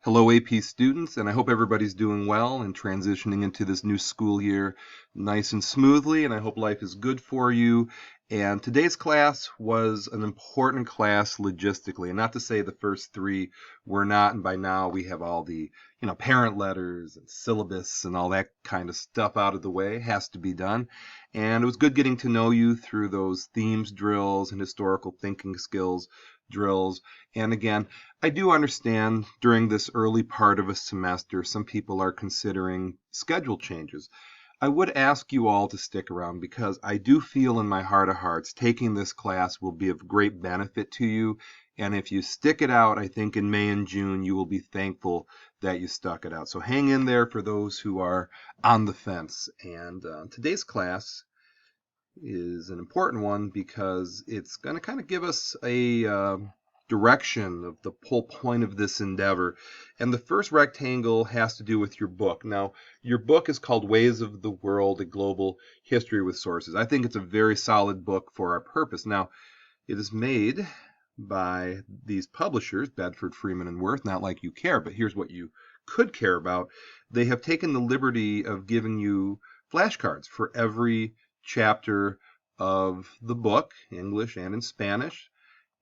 Hello, AP students, and I hope everybody's doing well and transitioning into this new school year nice and smoothly, and I hope life is good for you. And today's class was an important class logistically, and not to say the first three were not, and by now we have all the, parent letters and syllabus and all that kind of stuff out of the way. It has to be done. And it was good getting to know you through those themes drills and historical thinking skills drills. And again, I do understand during this early part of a semester, some people are considering schedule changes. I would ask you all to stick around because I do feel in my heart of hearts taking this class will be of great benefit to you. And if you stick it out, I think in May and June, you will be thankful that you stuck it out. So hang in there for those who are on the fence. And today's class is an important one because it's going to kind of give us a direction of the whole point of this endeavor. And the first rectangle has to do with your book. Now, your book is called Ways of the World, A Global History with Sources. I think it's a very solid book for our purpose. Now, it is made by these publishers, Bedford, Freeman, and Worth, not like you care, but here's what you could care about. They have taken the liberty of giving you flashcards for every chapter of the book, English and in Spanish,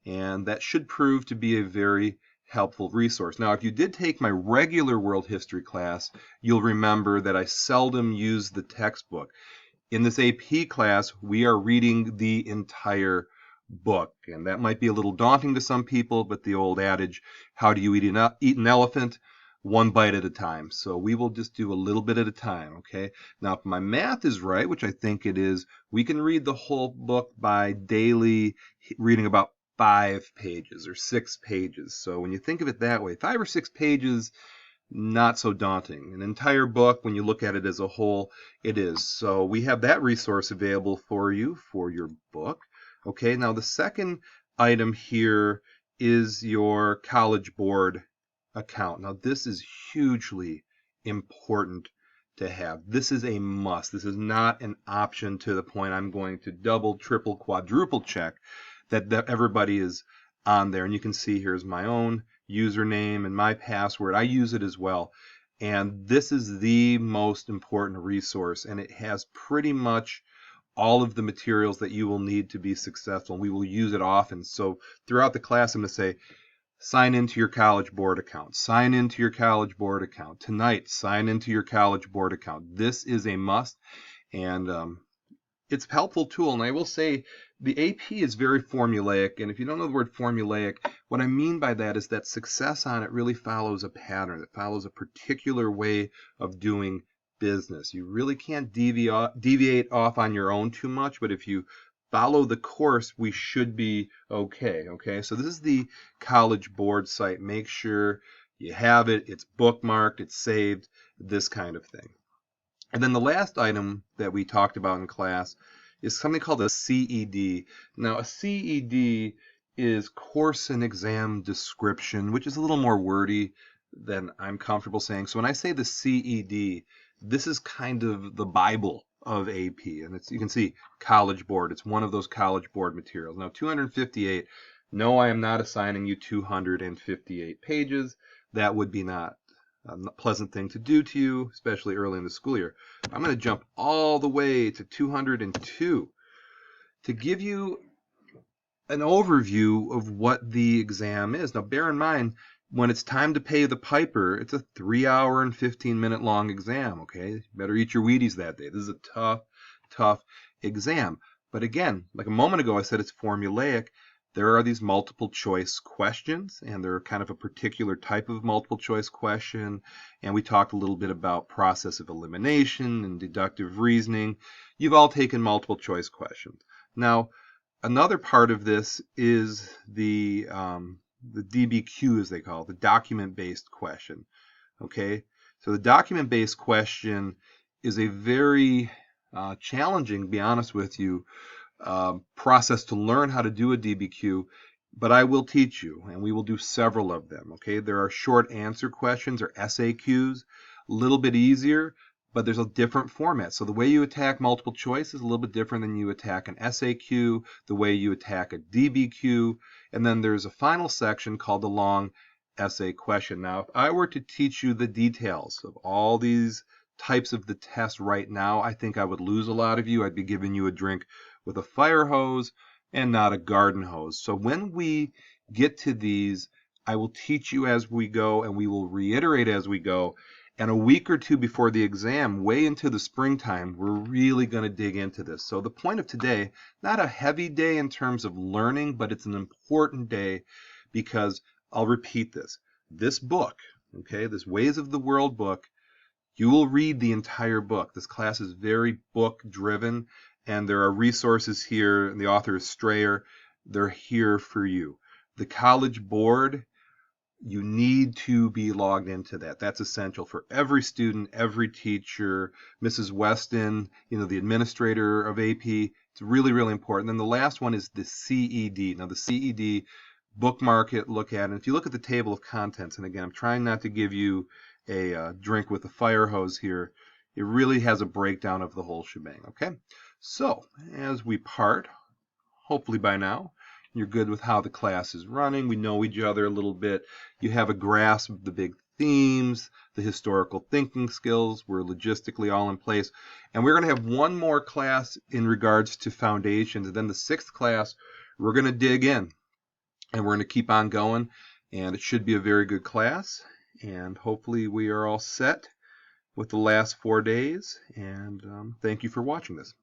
and that should prove to be a very helpful resource. Now, if you did take my regular world history class, you'll remember that I seldom use the textbook. In this AP class, we are reading the entire book, and that might be a little daunting to some people, but the old adage, how do you eat an elephant? One bite at a time. So we will just do a little bit at a time, okay? Now, if my math is right, which I think it is, we can read the whole book by daily reading about 5 pages or 6 pages. So when you think of it that way, 5 or 6 pages, not so daunting. An entire book, when you look at it as a whole, it is. So we have that resource available for you for your book. Okay, now the second item here is your College Board account. Now this is hugely important to have. This is a must. This is not an option to the point I'm going to double, triple, quadruple check that everybody is on there. And you can see here's my own username and my password. I use it as well. And this is the most important resource, and it has pretty much all of the materials that you will need to be successful. And we will use it often. So throughout the class, I'm going to say, sign into your College Board account. Sign into your College Board account. Tonight, sign into your College Board account. This is a must, and it's a helpful tool. And I will say the AP is very formulaic. And if you don't know the word formulaic, what I mean by that is that success on it really follows a pattern. It follows a particular way of doing business. You really can't deviate off on your own too much, but if you follow the course, we should be okay. Okay, so this is the College Board site. Make sure you have it. It's bookmarked. It's saved. This kind of thing. And then the last item that we talked about in class is something called a CED. Now, a CED is course and exam description, which is a little more wordy than I'm comfortable saying. So when I say the CED, this is kind of the Bible of AP, and you can see College Board. It's one of those College Board materials. Now, 258. No, I am not assigning you 258 pages. That would be not a pleasant thing to do to you, especially early in the school year. I'm going to jump all the way to 202 to give you an overview of what the exam is. Now, bear in mind, when it's time to pay the piper, it's a 3-hour and 15-minute long exam, okay? You better eat your Wheaties that day. This is a tough, tough exam. But again, like a moment ago, I said it's formulaic. There are these multiple choice questions, and they're kind of a particular type of multiple choice question. And we talked a little bit about process of elimination and deductive reasoning. You've all taken multiple choice questions. Now, another part of this is the DBQ, as they call it, the document-based question. Okay, so the document-based question is a very challenging, to be honest with you, process to learn how to do a DBQ, but I will teach you, and we will do several of them. Okay, there are short answer questions or SAQs, a little bit easier, but there's a different format. So the way you attack multiple choice is a little bit different than you attack an SAQ, the way you attack a DBQ, and then there's a final section called the long essay question. Now, if I were to teach you the details of all these types of the test right now, I think I would lose a lot of you. I'd be giving you a drink with a fire hose and not a garden hose. So when we get to these, I will teach you as we go, and we will reiterate as we go. And a week or two before the exam, way into the springtime, we're really going to dig into this. So the point of today, not a heavy day in terms of learning, but it's an important day because I'll repeat this. This book, okay, this Ways of the World book, you will read the entire book. This class is very book driven, and there are resources here, and the author is Strayer. They're here for you. The College Board, you need to be logged into that. That's essential for every student, every teacher. Mrs. Weston, the administrator of AP, it's really, really important. Then the last one is the CED. Now the CED, bookmark it, look at it. And if you look at the table of contents, and again, I'm trying not to give you a drink with a fire hose here, it really has a breakdown of the whole shebang, okay? So as we part, hopefully by now, you're good with how the class is running. We know each other a little bit. You have a grasp of the big themes, the historical thinking skills. We're logistically all in place. And we're going to have one more class in regards to foundations. And then the 6th class, we're going to dig in. And we're going to keep on going. And it should be a very good class. And hopefully we are all set with the last 4 days. And thank you for watching this.